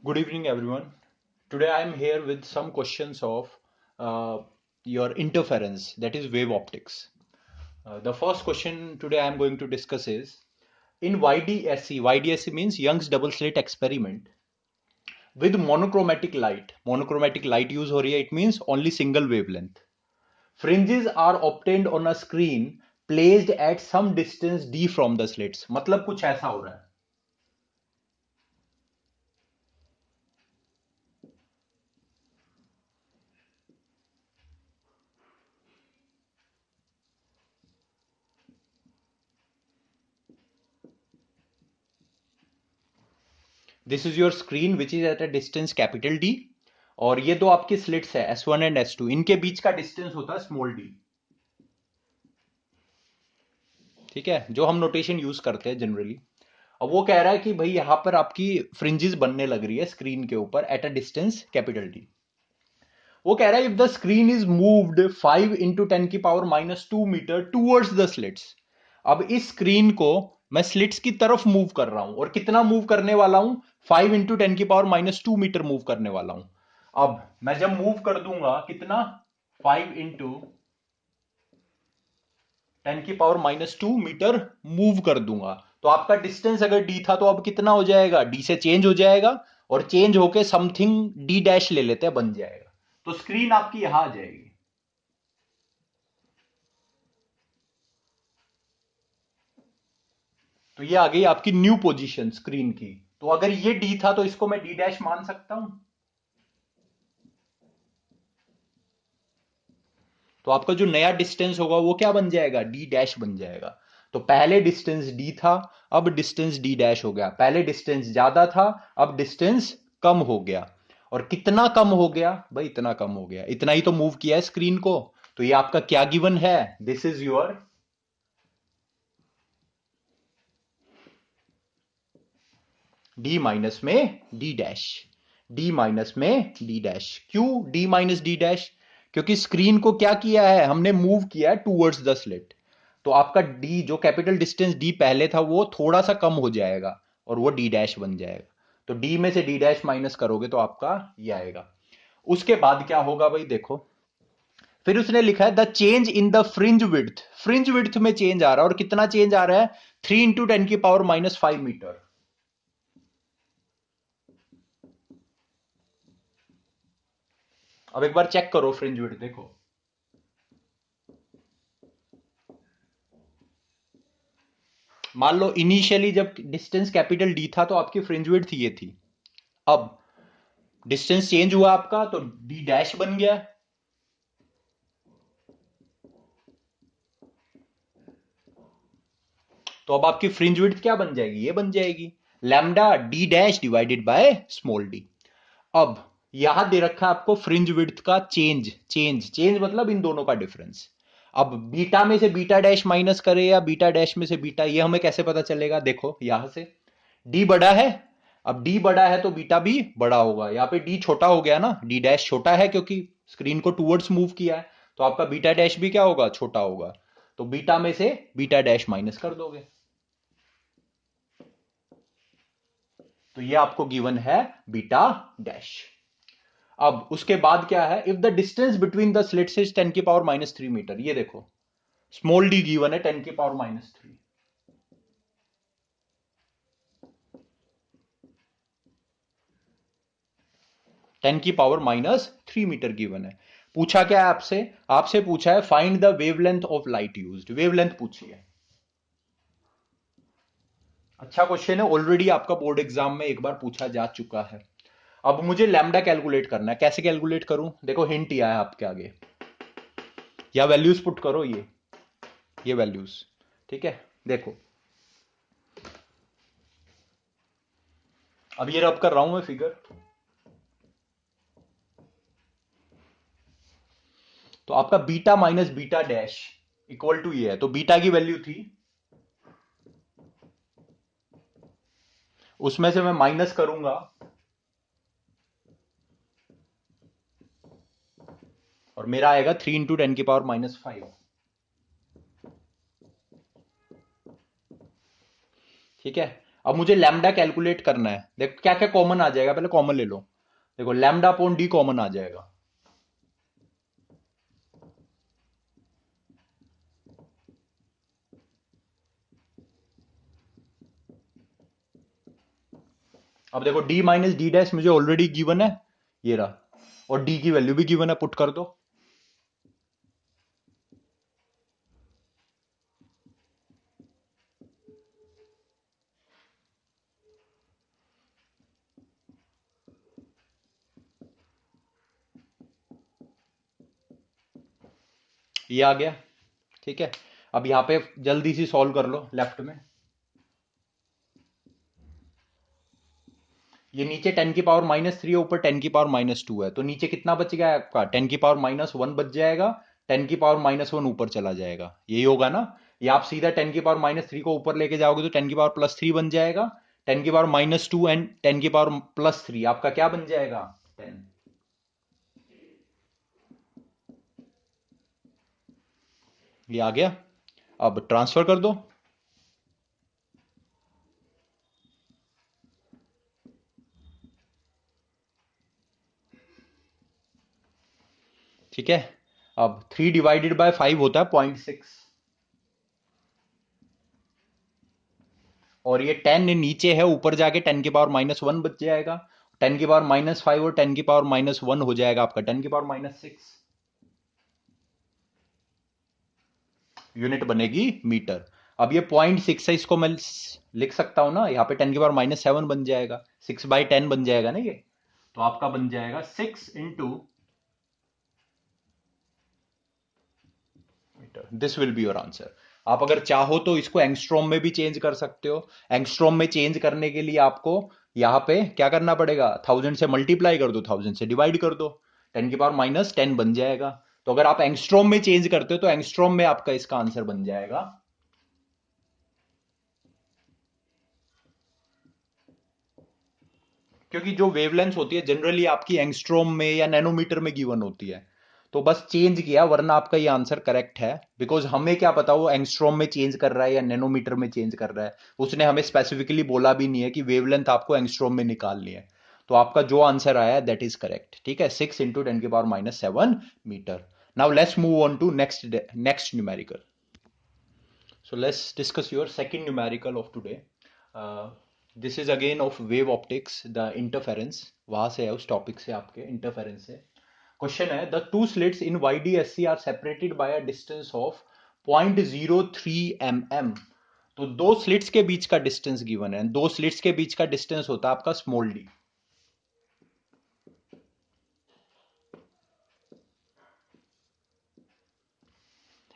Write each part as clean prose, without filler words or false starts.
Good evening, everyone. Today I am here with some questions of your interference, that is wave optics. The first question today I am going to discuss is in YDSE. YDSE means Young's double slit experiment with monochromatic light. Monochromatic light use हो रही है. It means only single wavelength. Fringes are obtained on a screen placed at some distance d from the slits. मतलब कुछ ऐसा हो रहा है. This is your screen which is at a distance capital D. और ये दो आपकी स्लिट्स है S1 एंड S2. इनके बीच का डिस्टेंस होता है स्मॉल डी. ठीक है, जो हम नोटेशन यूज करते हैं जनरली. अब वो कह रहा है कि भाई यहां पर आपकी फ्रिंजेस बनने लग रही है स्क्रीन के ऊपर at a distance capital D. वो कह रहा है if the screen is moved 5 into 10⁻²m towards the slits. अब इस स्क्रीन को मैं स्लिट्स की तरफ मूव कर रहा हूं. और कितना मूव करने वाला हूं? 5 इंटू 10⁻² मूव करने वाला हूं. अब मैं जब मूव कर दूंगा कितना? 5 इंटू 10⁻² मूव कर दूंगा. तो आपका डिस्टेंस अगर डी था तो अब कितना हो जाएगा? डी से चेंज हो जाएगा. और चेंज होके समथिंग डी डैश ले लेते हैं, बन जाएगा. तो स्क्रीन आपकी यहां आ जाएगी. तो ये आ गई आपकी न्यू पोजीशन स्क्रीन की. तो अगर ये डी था तो इसको मैं डी डैश मान सकता हूं. तो आपका जो नया डिस्टेंस होगा वो क्या बन जाएगा? डी डैश बन जाएगा. तो पहले डिस्टेंस डी था, अब डिस्टेंस डी डैश हो गया. पहले डिस्टेंस ज्यादा था, अब डिस्टेंस कम हो गया. और कितना कम हो गया भाई? इतना कम हो गया. इतना ही तो मूव किया है स्क्रीन को. तो ये आपका क्या गिवन है? This is your D minus में डी डैश. डी माइनस में डी डैश. क्यों डी माइनस डी डैश? क्योंकि स्क्रीन को क्या किया है हमने? मूव किया है टूवर्ड्स द स्लिट. तो आपका डी जो कैपिटल डिस्टेंस डी पहले था वो थोड़ा सा कम हो जाएगा और वो डी डैश बन जाएगा. तो डी में से डी डैश माइनस करोगे तो आपका ये आएगा. उसके बाद क्या होगा भाई? देखो, फिर उसने लिखा है the change in the fringe width. Fringe width में चेंज आ रहा है. और कितना चेंज आ रहा है? 3 × 10⁻⁵ अब एक बार चेक करो फ्रिंज विड्थ. देखो, मान लो इनिशियली जब डिस्टेंस कैपिटल डी था तो आपकी फ्रिंज विड्थ ये थी. अब डिस्टेंस चेंज हुआ आपका तो डी डैश बन गया. तो अब आपकी फ्रिंज विड्थ क्या बन जाएगी? ये बन जाएगी lambda D dash divided by small D. अब यहां दे रखा है आपको फ्रिंज विड्थ का चेंज. चेंज चेंज मतलब इन दोनों का डिफरेंस. अब बीटा में से बीटा डैश माइनस करे या बीटा डैश में से बीटा, ये हमें कैसे पता चलेगा? देखो यहां से डी बड़ा है. अब डी बड़ा है तो बीटा भी बड़ा होगा. यहाँ पे डी छोटा हो गया ना, डी डैश छोटा है क्योंकि स्क्रीन को टूवर्ड्स मूव किया है. तो आपका बीटा डैश भी क्या होगा? छोटा होगा. तो बीटा में से बीटा डैश माइनस कर दोगे. तो ये आपको गिवन है बीटा डैश. अब उसके बाद क्या है? If the distance between the slits is 10⁻³ ये देखो स्मॉल डी गिवन है 10⁻³. 10⁻³ गिवन है. पूछा क्या है आपसे? आपसे पूछा है find the wavelength of light used. Wavelength पूछी है. अच्छा क्वेश्चन है. ऑलरेडी आपका बोर्ड एग्जाम में एक बार पूछा जा चुका है. अब मुझे लैम्डा कैलकुलेट करना है. कैसे कैलकुलेट करूं? देखो हिंट यह है आपके आगे. या वैल्यूज पुट करो. ये वैल्यूज. ठीक है, देखो अब ये रब कर रहा हूं मैं फिगर. तो आपका beta minus beta dash equal to ये है. तो बीटा की वैल्यू थी, उसमें से मैं माइनस करूंगा और मेरा आएगा 3 × 10⁻⁵. ठीक है. अब मुझे लैम्डा कैलकुलेट करना है। देखो क्या क्या कॉमन आ जाएगा, पहले कॉमन ले लो। देखो लैम्डा अपॉन डी कॉमन आ जाएगा। अब देखो डी माइनस डी डैश मुझे ऑलरेडी गिवन है, ये रहा, और डी की वैल्यू भी गिवन है, पुट कर दो। ये आ गया। ठीक है, अब यहां पे जल्दी से सॉल्व कर लो लेफ्ट में। ये नीचे 10⁻³ है, ऊपर 10⁻²है, तो नीचे कितना बच गया है आपका, 10⁻1 बच जाएगा। 10⁻1 ऊपर चला जाएगा, यही होगा ना। ये आप सीधा 10⁻³ को ऊपर लेके जाओगे तो 10⁻+3 बन जाएगा। 10⁻² एंड 10⁻+3 आपका क्या बन जाएगा, 10। ये आ गया। अब ट्रांसफर कर दो। ठीक है, अब 3/5 होता है 0.6, और ये 10 नीचे है, ऊपर जाके 10⁻1 बच जाएगा। 10⁻5 और 10⁻1 हो जाएगा आपका 10⁻6। यूनिट बनेगी मीटर। अब ये 0.6 है, इसको मैं लिख सकता हूं ना, यहाँ पे 10⁻7 बन जाएगा, 6/10 बन जाएगा ना ये। तो आपका बन जाएगा 6 into metre. This will be your answer. आप अगर चाहो तो इसको एंगस्ट्रॉम में भी चेंज कर सकते हो। एंगस्ट्रॉम में चेंज करने के लिए आपको यहाँ पे क्या करना पड़ेगा, 1000 से मल्टीप्लाई कर दो, 1000 से डिवाइड कर दो, 10⁻10 बन जाएगा। तो अगर आप एंगस्ट्रॉम में चेंज करते हो तो एंगस्ट्रॉम में आपका इसका आंसर बन जाएगा। क्योंकि जो वेवलेंथ होती है जनरली आपकी एंगस्ट्रॉम में या नैनोमीटर में गिवन होती है, तो बस चेंज किया, वरना आपका ये आंसर करेक्ट है। बिकॉज हमें क्या पता वो एंगस्ट्रॉम में चेंज कर रहा है या नैनोमीटर में चेंज कर रहा है, उसने हमें स्पेसिफिकली बोला भी नहीं है कि वेवलेंथ आपको एंगस्ट्रॉम में निकालनी है। तो आपका जो आंसर आया है दैट इज करेक्ट। ठीक है, 6 × 10⁻7 metre. Now let's move on to next numerical. So let's discuss your second numerical of today. This is again of wave optics, the interference. वहां से है, उस टॉपिक से, आपके इंटरफेरेंस से। क्वेश्चन है, the two slits in YDSC are separated by a distance of 0.03 mm। तो दो स्लिट्स के बीच का डिस्टेंस गिवन है, दो स्लिट्स के बीच का डिस्टेंस होता है आपका स्मॉल डी।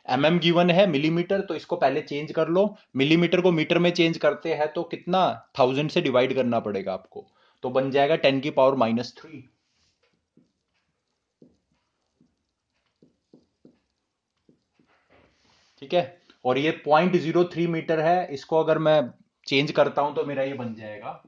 mm गिवन है, मिलीमीटर तो इसको पहले चेंज कर लो। मिलीमीटर को मीटर में चेंज करते हैं तो कितना, 1000 से डिवाइड करना पड़ेगा आपको, तो बन जाएगा 10⁻³ ठीक है, और ये 0.03 मीटर है, इसको अगर मैं चेंज करता हूं तो मेरा ये बन जाएगा।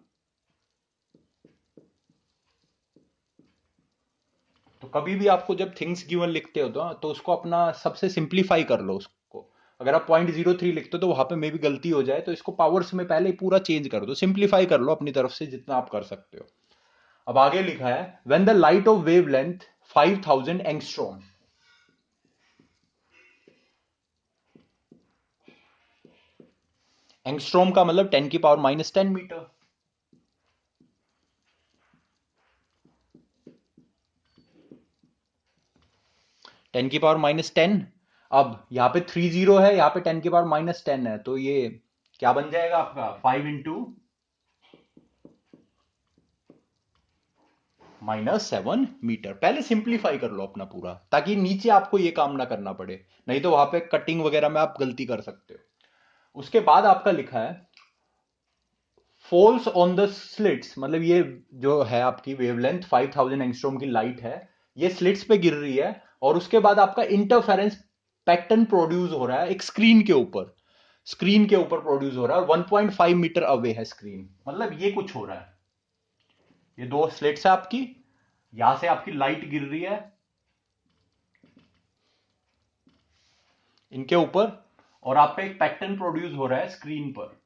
तो कभी भी आपको जब थिंग्स गिवन लिखते हो तो उसको अपना सबसे सिंप्लीफाई कर लो उसको। अगर आप 0.03 लिखते हो तो वहां पे मे भी गलती हो जाए, तो इसको पावर्स में पहले ही पूरा चेंज कर दो, सिंप्लीफाई कर लो अपनी तरफ से जितना आप कर सकते हो। अब आगे लिखा है, when the light of wavelength 5000 angstrom. Angstrom का मतलब 10⁻10 मीटर। 10⁻10। अब यहाँ पे 30 है, यहाँ पे 10⁻10 है, तो ये क्या बन जाएगा आपका, 5 × -7 मीटर। पहले सिंप्लीफाई कर लो अपना पूरा, ताकि नीचे आपको ये काम ना करना पड़े, नहीं तो वहां पे कटिंग वगैरह में आप गलती कर सकते हो। उसके बाद आपका लिखा है, फॉल्स ऑन द स्लिट्स, मतलब ये जो है आपकी वेवलेंथ 5000 एंगस्ट्रॉम की लाइट है, ये स्लिट्स पे गिर रही है, और उसके बाद आपका इंटरफेरेंस पैटर्न प्रोड्यूस हो रहा है एक स्क्रीन के ऊपर। स्क्रीन के ऊपर प्रोड्यूस हो रहा है, और 1.5 मीटर अवे है स्क्रीन, मतलब ये कुछ हो रहा है। ये दो स्लिट्स है आपकी, यहां से आपकी लाइट गिर रही है इनके ऊपर, और आप पे एक पैटर्न प्रोड्यूस हो रहा है स्क्रीन पर।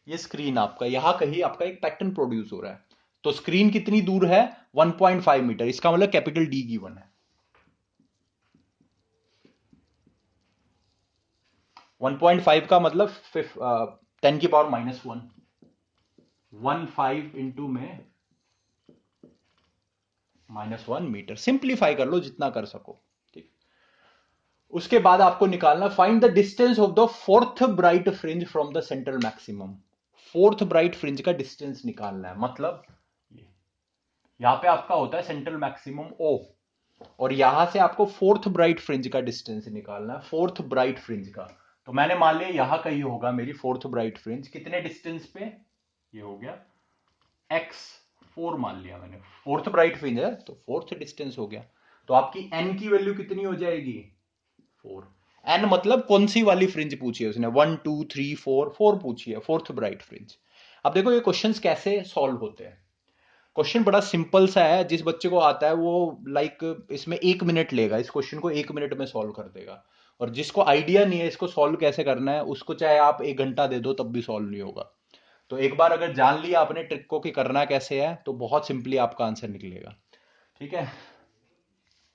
ये स्क्रीन आपका यहां कहीं आपका एक पैटर्न प्रोड्यूस हो रहा है। तो स्क्रीन कितनी दूर है? 1.5 मीटर। इसका मतलब कैपिटल डी गिवन है। 1.5 का मतलब 10⁻⁻1। 15 इंटू में -1 मीटर। सिंप्लीफाई कर लो जितना कर सको। ठीक। उसके बाद आपको निकालना, find the distance of the fourth bright fringe from the central maximum. Fourth bright fringe का डिस्टेंस निकालना है। मतलब यहां पे आपका होता है सेंट्रल मैक्सिमम ओ, और यहां से आपको फोर्थ ब्राइट फ्रिंज का डिस्टेंस निकालना है, फोर्थ ब्राइट फ्रिंज का। तो मैंने मान लिया यहां कहीं होगा मेरी फोर्थ ब्राइट फ्रिंज, कितने डिस्टेंस पे? ये हो गया x4 मान लिया मैंने, फोर्थ ब्राइट फ्रिंज है तो फोर्थ डिस्टेंस हो गया। तो आपकी n की वैल्यू कितनी हो जाएगी? 4। n मतलब कौन सी वाली फ्रिंज पूछी है उसने? 1 2 3 4, 4 पूछी है, फोर्थ ब्राइट फ्रिंज। अब देखो ये क्वेश्चंस कैसे सॉल्व होते हैं। क्वेश्चन बड़ा सिंपल सा है, जिस बच्चे को आता है वो लाइक इसमें 1 मिनट लेगा, इस क्वेश्चन को 1 मिनट में सॉल्व कर देगा। और जिसको आइडिया नहीं है इसको सॉल्व कैसे करना है, उसको चाहे आप 1 घंटा दे दो तब भी सॉल्व नहीं होगा। तो एक बार अगर जान लिया आपने ट्रिक को कि करना कैसे है, तो बहुत सिंपली आपका आंसर निकलेगा। ठीक है।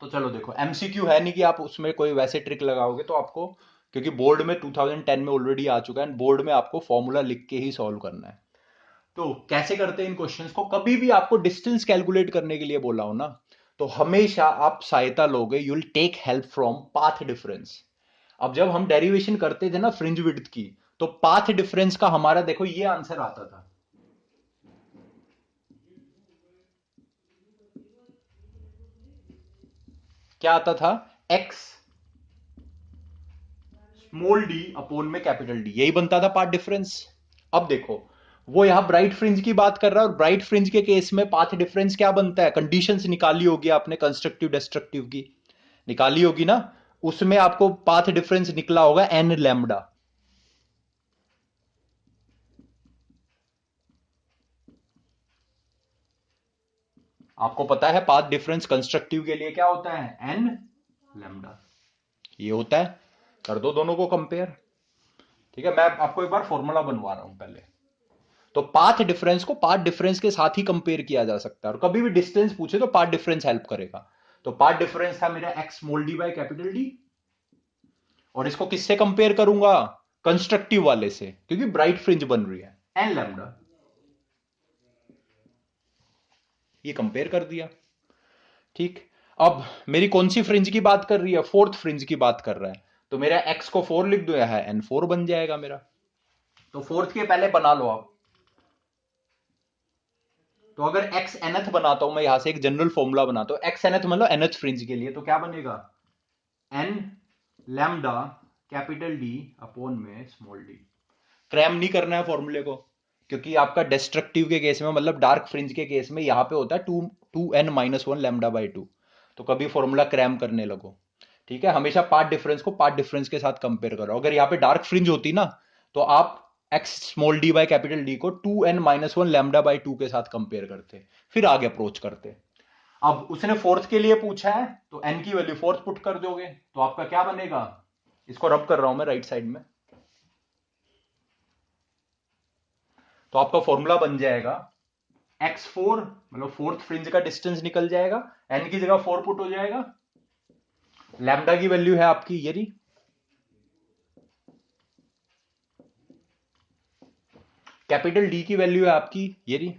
तो चलो देखो, एमसीक्यू है नहीं कि आप उसमें कोई वैसे ट्रिक लगाओगे तो आपको, क्योंकि बोर्ड में 2010 में ऑलरेडी आ चुका है, बोर्ड में आपको फॉर्मूला लिख के ही सॉल्व करना है। तो कैसे करते हैं इन क्वेश्चंस को? कभी भी आपको डिस्टेंस कैलकुलेट करने के लिए बोला हो ना, तो हमेशा आप सहायता लोगे, you will take help from path difference. अब जब हम डेरिवेशन करते थे ना फ्रिंज विड्थ की, तो पाथ डिफरेंस का हमारा देखो ये आंसर आता था। क्या आता था? एक्स स्मॉल डी अपोन में कैपिटल डी, यही बनता था पाथ डिफरेंस। अब देखो, वो यहां ब्राइट फ्रिंज की बात कर रहा है, और ब्राइट फ्रिंज के केस में पाथ डिफरेंस क्या बनता है? कंडीशंस निकाली होगी आपने कंस्ट्रक्टिव डिस्ट्रक्टिव की, निकाली होगी ना। उसमें आपको पाथ डिफरेंस निकला होगा एन लैम्डा। आपको पता है पाथ डिफरेंस कंस्ट्रक्टिव के लिए क्या होता है? N lambda. ये होता है। कर दो दोनों को कंपेयर। ठीक है, मैं आपको एक बार फॉर्मूला बनवा रहा हूं पहले। तो पाथ डिफरेंस को पाथ डिफरेंस के साथ ही कंपेयर किया जा सकता है, और कभी भी डिस्टेंस पूछे तो पाथ डिफरेंस हेल्प करेगा। तो पाथ डिफरेंस था मेरा x small D by capital D, और इसको किससे कंपेयर करूंगा? कंस्ट्रक्टिव वाले से, क्योंकि ब्राइट फ्रिंज बन रही है, एन लैम्डा। ये कंपेयर कर दिया। ठीक। अब मेरी कौन सी फ्रिंज की बात कर रही है? फोर्थ फ्रिंज की बात कर रहा है। तो मेरा एक्स को 4 लिख दो, है n4 बन जाएगा मेरा। तो फोर्थ के पहले बना लो आप। तो अगर एक्स nth बनाता हूं मैं, यहां से एक जनरल फॉर्मूला बनाता हूं, एक्स nth मतलब nth फ्रिंज के लिए, तो क्या बनेगा? N lambda capital D upon में स्मॉल डी। क्रैम नहीं करना है फॉर्मूले को, क्योंकि आपका डिस्ट्रक्टिव के केस में, मतलब डार्क फ्रिंज के केस में, यहां पे होता है 2n-1 लैम्डा बाई 2। तो कभी फॉर्मूला क्रैम करने लगो। ठीक है, हमेशा पार्ट डिफरेंस को पार्ट डिफरेंस के साथ कंपेयर करो। अगर यहाँ पे डार्क फ्रिंज होती ना, तो आप x small D by capital D को 2n-1 लैम्डा बाई 2 के साथ कंपेयर करते, फिर आगे अप्रोच करते। अब उसने फोर्थ के लिए पूछा है, तो n की वैल्यू फोर्थ पुट कर दोगे, तो आपका क्या बनेगा? इसको रब कर रहा हूं मैं राइट साइड में। तो आपका फॉर्मूला बन जाएगा x4, मतलब फोर्थ फ्रिंज का डिस्टेंस निकल जाएगा, n की जगह 4 पुट हो जाएगा, लैम्डा की वैल्यू है आपकी ये रही, कैपिटल डी की वैल्यू है आपकी ये रही।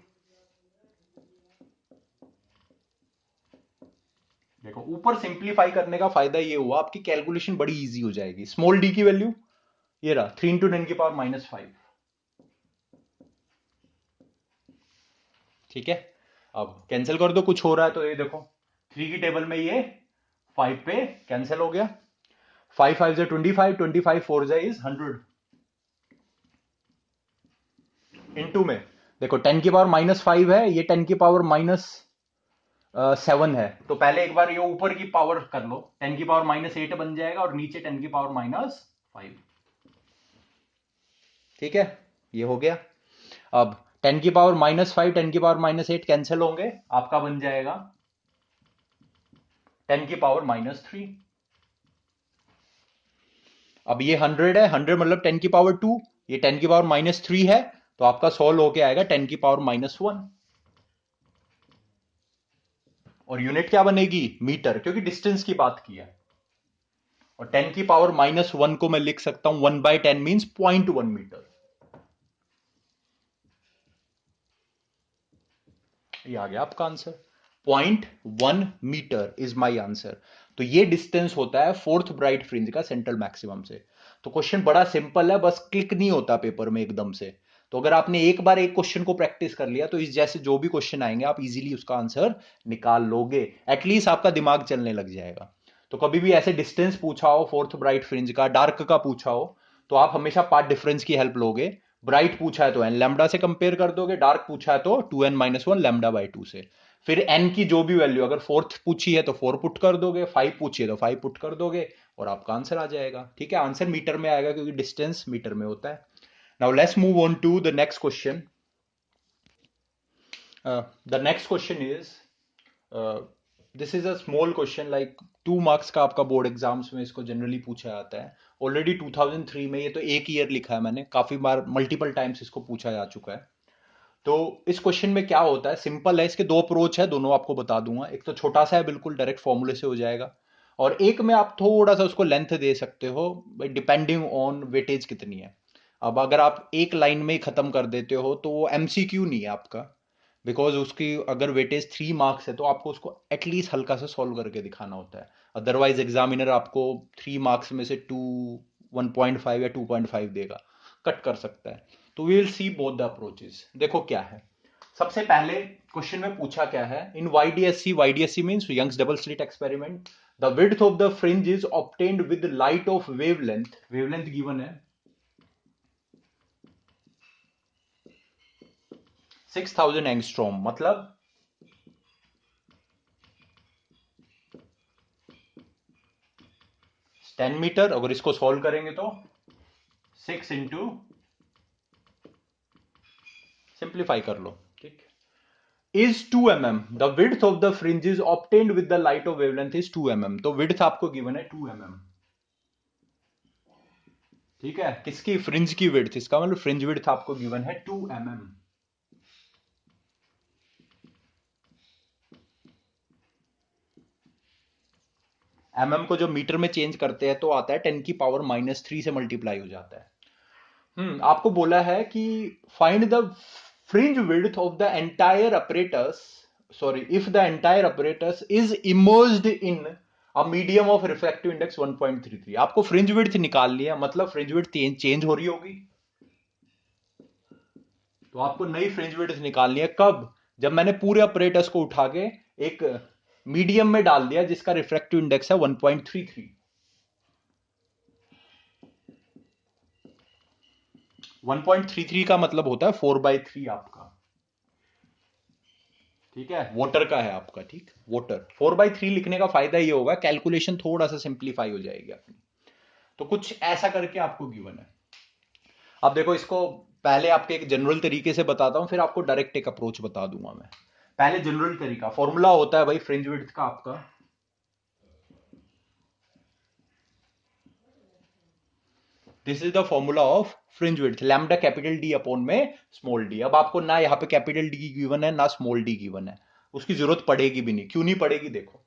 देखो, ऊपर सिंप्लीफाई करने का फायदा ये हुआ, आपकी कैलकुलेशन बड़ी इजी हो जाएगी। स्मॉल डी की वैल्यू ये रहा, 3 इंटू 10⁻⁻5। ठीक है। अब कैंसिल कर दो, कुछ हो रहा है तो ये देखो, 3 की टेबल में ये 5 पे कैंसिल हो गया। 5 5 से 25, 25 4 जा इज 100। इनटू में देखो 10⁻⁻5 है, ये 10⁻7 है, तो पहले एक बार ये ऊपर की पावर कर लो, 10⁻8 बन जाएगा, और नीचे 10⁻5। ठीक है, ये हो गया। अब 10⁻5 10⁻8 कैंसिल होंगे, आपका बन जाएगा 10⁻3। अब ये 100 है, 100 मतलब 10⁻2, ये 10⁻3 है, तो आपका सॉल्व होके आएगा 10⁻⁻1। और यूनिट क्या बनेगी? मीटर, क्योंकि डिस्टेंस की बात की है। और 10⁻⁻1 को मैं लिख सकता हूं 1/10 मीन्स 0.1 मीटर। ये आ गया आपका answer. 0.1 metre is my answer. तो ये डिस्टेंस होता है फोर्थ ब्राइट फ्रिंज का सेंट्रल मैक्सिमम से। तो क्वेश्चन बड़ा सिंपल है, बस क्लिक नहीं होता पेपर में एकदम से। तो अगर आपने एक बार एक क्वेश्चन को प्रैक्टिस कर लिया तो इस जैसे जो भी क्वेश्चन आएंगे आप इजीली उसका आंसर निकाल लोगे। एटलीस्ट आपका दिमाग चलने लग जाएगा। तो कभी भी ऐसे डिस्टेंस पूछा हो फोर्थ ब्राइट फ्रिंज का, डार्क का पूछा हो, तो आप हमेशा पार्ट डिफरेंस की हेल्प लोगे। ब्राइट पूछा है तो एन लैम्डा से कंपेयर कर दोगे, डार्क पूछा है तो 2n-1 लैम्डा/2 से। फिर एन की जो भी वैल्यू, अगर फोर्थ पूछी है तो 4 पुट कर दोगे, 5 पूछी है तो 5 पुट कर दोगे, और आपका आंसर आ जाएगा। ठीक है, आंसर मीटर में आएगा क्योंकि डिस्टेंस मीटर में होता है। Now let's move on to the next question. The next question is, this is a small question, like 2 marks का आपका बोर्ड एग्जाम्स में इसको जनरली पूछा जाता है। ऑलरेडी 2003 में, ये तो एक ईयर लिखा है मैंने, काफी बार मल्टीपल टाइम्स इसको पूछा जा चुका है। तो इस क्वेश्चन में क्या होता है, सिंपल है, इसके दो अप्रोच है, दोनों आपको बता दूंगा। एक तो छोटा सा है, बिल्कुल डायरेक्ट फॉर्मूले से हो जाएगा, और एक में आप थोड़ा सा उसको लेंथ दे सकते हो, डिपेंडिंग ऑन वेटेज कितनी है। अब अगर आप एक लाइन में ही खत्म कर देते हो तो वो एमसीक्यू नहीं है आपका, बिकॉज उसकी अगर वेटेज 3 मार्क्स है तो आपको उसको एटलीस्ट हल्का सा सॉल्व करके दिखाना होता है। अदरवाइज एग्जामिनर आपको 3 मार्क्स में से 1.5 या 2.5 देगा, कट कर सकता है। तो we will see both the approaches. देखो क्या है, सबसे पहले क्वेश्चन में पूछा क्या है, in YDSC means Young's double slit experiment, the width of the fringe is obtained with light of wavelength given है 6000 एंगस्ट्रॉम, मतलब 10 मीटर। अगर इसको सॉल्व करेंगे तो 6 इंटू, सिंप्लीफाई कर लो, ठीक, is 2 mm, the width of the fringe is obtained with the light of wavelength is 2 mm। तो width आपको गिवन है 2 mm। ठीक है, किसकी? फ्रिंज की विड्थ, इसका मतलब फ्रिंज विड्थ आपको गिवन है 2 mm। को जो मीटर में चेंज करते हैं तो आता है 10⁻³ से मल्टीप्लाई हो जाता है। आपको बोला है कि find the fringe width of the entire apparatus, sorry, if the entire apparatus is emerged in a medium of refractive index 1.33। आपको फ्रिंज विड्थ निकाल लिया, मतलब फ्रिंज विड्थ चेंज हो रही होगी, तो आपको नई फ्रिंज विड्थ निकालनी है। कब? जब मैंने पूरे अपरेटस को उठा के एक मीडियम में डाल दिया जिसका रिफ्रैक्टिव इंडेक्स है 1.33। 1.33 का मतलब होता है 4/3 आपका। ठीक है, वोटर का है आपका, ठीक, वोटर। 4/3 लिखने का फायदा ये होगा, कैलकुलेशन थोड़ा सा सिंप्लीफाई हो जाएगी अपनी। तो कुछ ऐसा करके आपको गिवन है। अब देखो इसको पहले आपके एक जनरल तरीके से बताता हूं, फिर आपको डायरेक्ट एक अप्रोच बता दूंगा मैं। पहले जनरल तरीका, फॉर्मूला होता है भाई फ्रिंज विड्थ का आपका, this is the formula of fringe width, lambda capital D upon में स्मॉल डी। अब आपको ना यहाँ पे कैपिटल डी गिवन है ना स्मॉल डी गिवन है, उसकी जरूरत पड़ेगी भी नहीं। क्यों नहीं पड़ेगी, देखो,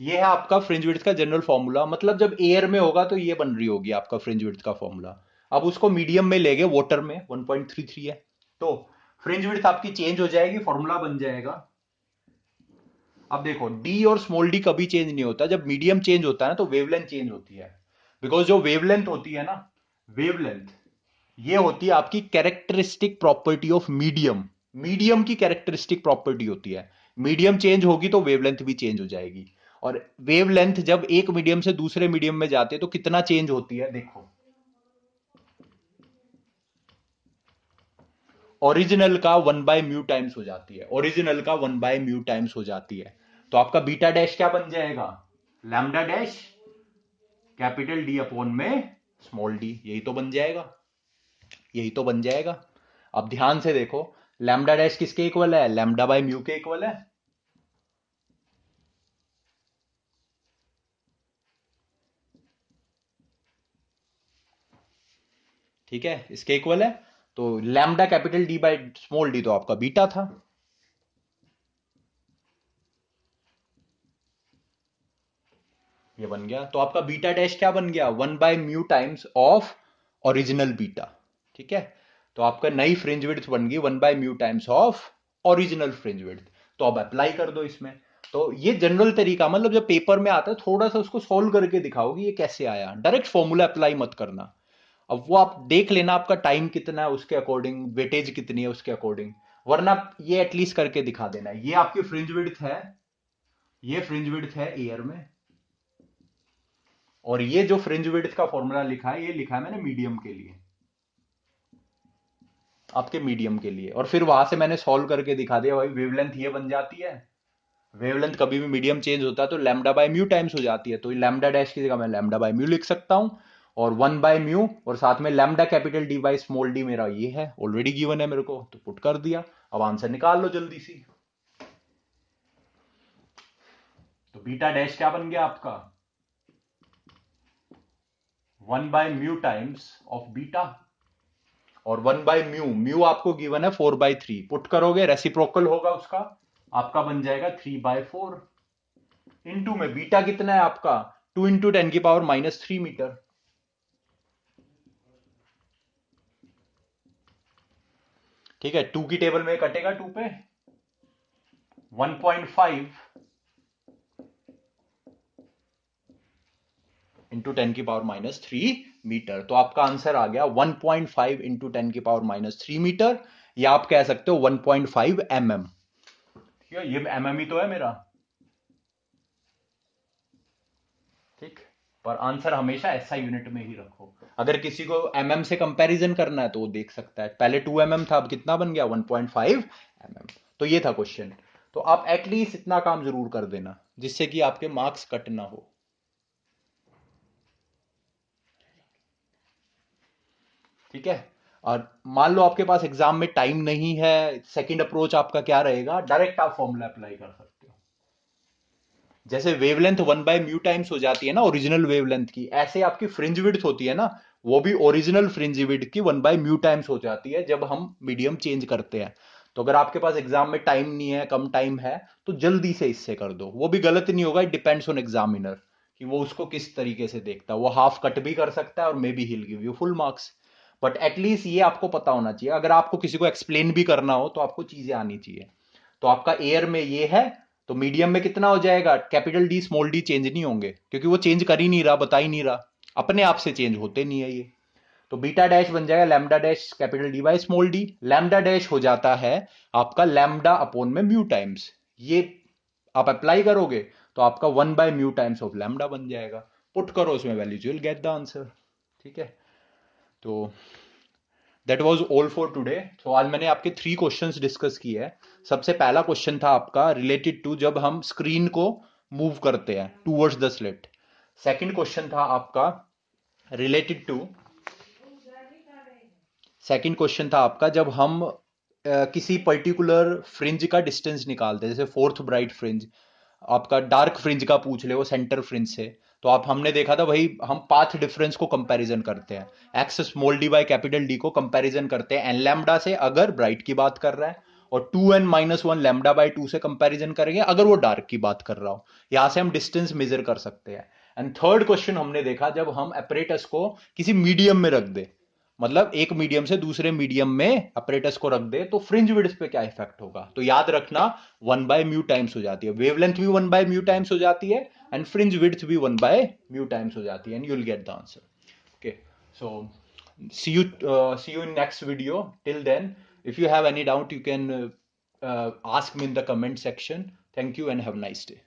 ये है आपका फ्रिंज विड्थ का जनरल फॉर्मूला। मतलब जब एयर में होगा तो ये बन रही होगी आपका फ्रिंज विड्थ का फॉर्मूला। अब उसको मीडियम में लेंगे, वाटर में 1.33 है, तो फ्रिंज विड्थ आपकी चेंज हो जाएगी, फॉर्मूला बन जाएगा। अब देखो, डी और स्मॉल डी कभी चेंज नहीं होता, जब मीडियम चेंज होता है ना तो वेवलेंथ चेंज होती है। बिकॉज जो वेवलेंथ होती है ना, वेवलेंथ, ये होती है आपकी characteristic property of medium. Medium की कैरेक्टरिस्टिक प्रॉपर्टी होती है, मीडियम चेंज होगी तो वेवलेंथ भी चेंज हो जाएगी। और वेवलेंथ जब एक मीडियम से दूसरे मीडियम में जाते हैं तो कितना चेंज होती है, देखो, ओरिजिनल का 1/μ टाइम्स हो जाती है, ओरिजिनल का 1/μ टाइम्स हो जाती है। तो आपका बीटा डैश क्या बन जाएगा, lambda dash capital D upon में स्मॉल डी, यही तो बन जाएगा, यही तो बन जाएगा। अब ध्यान से देखो, लैम्डा डैश किसके इक्वल है, लैम्डा/μ के इक्वल है। ठीक है, इसके इक्वल है। तो lambda capital D by small D तो आपका बीटा था। ये बन गया। तो आपका बीटा डैश क्या बन गया, 1/μ टाइम्स ऑफ ओरिजिनल बीटा। ठीक है, तो आपका नई फ्रिंज विड्थ बन गई 1/μ times of original fringe width. तो अब अप्लाई कर दो इसमें। तो ये जनरल तरीका, मतलब जब पेपर में आता है थोड़ा सा उसको सोल्व करके दिखाओ कि ये कैसे आया, डायरेक्ट फॉर्मूला अप्लाई मत करना। अब वो आप देख लेना आपका टाइम कितना है उसके अकॉर्डिंग, वेटेज कितनी है उसके अकॉर्डिंग, वरना ये एटलीस्ट करके दिखा देना। ये आपकी फ्रिंज विड्थ है, ये फ्रिंज विड्थ है एयर में, और ये जो फ्रिंज विड्थ का फॉर्मूला लिखा है, ये लिखा है मैंने मीडियम के लिए, आपके मीडियम के लिए। और फिर वहां से मैंने सॉल्व करके दिखा दिया भाई, वेवलेंथ ये बन जाती है, वेवलेंथ कभी भी मीडियम चेंज होता है तो लैम्डा बाय म्यू टाइम्स हो जाती है, तो लैम्डा डैश की जगह मैं लैम्डा बाय म्यू लिख सकता हूं, और 1/μ और साथ में lambda capital D by small D मेरा ये है, ऑलरेडी गिवन है मेरे को, तो पुट कर दिया। अब आंसर निकाल लो जल्दी सी। तो बीटा डैश क्या बन गया आपका, 1/μ टाइम्स ऑफ बीटा, और 1/μ, म्यू आपको गिवन है 4/3, पुट करोगे रेसिप्रोकल होगा उसका, आपका बन जाएगा 3/4। इंटू में बीटा कितना है आपका, 2 × 10⁻³ मीटर। ठीक है, 2 की टेबल में कटेगा 2 पे, 1.5 × 10⁻³ मीटर। तो आपका आंसर आ गया 1.5 × 10⁻³ मीटर, या आप कह सकते हो 1.5 mm। ठीक है, ये mm ही तो है मेरा। ठीक, पर आंसर हमेशा ऐसा यूनिट में ही रखो। अगर किसी को mm से कंपैरिजन करना है तो वो देख सकता है, पहले 2 mm था, अब कितना बन गया 1.5 mm। तो ये था क्वेश्चन। तो आप एटलीस्ट इतना काम जरूर कर देना जिससे कि आपके मार्क्स कट ना हो। ठीक है, और मान लो आपके पास एग्जाम में टाइम नहीं है, सेकंड अप्रोच आपका क्या रहेगा, डायरेक्ट आप फॉर्मूला अप्लाई कर सकते हो। जैसे वेवलेंथ 1/μ टाइम्स हो जाती है ना ओरिजिनल वेवलेंथ की, ऐसे आपकी फ्रिंज विड्थ होती है ना, वो भी ओरिजिनल फ्रिंज विड्थ की 1/μ टाइम्स हो जाती है जब हम मीडियम चेंज करते हैं। तो अगर आपके पास एग्जाम में टाइम नहीं है, कम टाइम है, तो जल्दी से इससे कर दो, वो भी गलत नहीं होगा। इट डिपेंड्स ऑन एग्जामिनर कि वो उसको किस तरीके से देखता है, वो हाफ कट भी कर सकता है और may be hill give you full marks. But at least ये आपको पता होना चाहिए, अगर आपको किसी को एक्सप्लेन भी करना हो तो आपको चीजें आनी चाहिए। तो आपका एयर में ये है, तो मीडियम में कितना हो जाएगा, capital D small D change नहीं होंगे, क्योंकि वो चेंज कर ही नहीं रहा, बता ही नहीं रहा, अपने आप से चेंज होते नहीं है ये। तो बीटा डैश बन जाएगा lambda dash capital D by small D. Lambda dash हो जाता है आपका लैम्डा अपॉन में म्यू टाइम्स, ये आप अप्लाई करोगे तो आपका 1/μ टाइम्स ऑफ लैम्डा बन जाएगा। पुट करो उसमें values, you will get the answer. ठीक है, तो that was all for today. तो आज मैंने आपके 3 क्वेश्चंस डिस्कस किए हैं। सबसे पहला क्वेश्चन था आपका रिलेटेड टू जब हम स्क्रीन को मूव करते हैं towards the slit. Second question था आपका रिलेटेड टू, सेकंड क्वेश्चन था आपका जब हम किसी पर्टिकुलर फ्रिंज का डिस्टेंस निकालते हैं, जैसे फोर्थ ब्राइट फ्रिंज, आपका डार्क फ्रिंज का पूछ ले वो सेंटर फ्रिंज से, तो आप हमने देखा था वही हम पाथ डिफरेंस को कंपैरिजन करते हैं, x small D by capital D को कंपैरिजन करते हैं एन लैम्डा से अगर ब्राइट की बात कर रहा है, और 2n-1 लैम्डा बाई 2 से कंपैरिजन करेंगे अगर वो डार्क की बात कर रहा हो। यहां से हम डिस्टेंस मेजर कर सकते हैं। एंड थर्ड क्वेश्चन हमने देखा जब हम अपरेटस को किसी मीडियम में रख दे, मतलब एक मीडियम से दूसरे मीडियम में अपरेटस को रख दे तो फ्रिंज विड्थ पे क्या इफेक्ट होगा। तो याद रखना 1/μ टाइम्स हो जाती है, वेवलेंथ भी 1/μ टाइम्स हो जाती है, एंड फ्रिंज विड्थ भी 1/μ टाइम्स हो जाती है, and you will get the answer. Okay, so see you in next video. Till then, if you have any doubt you can ask me in the comment section. Thank you and have a nice day.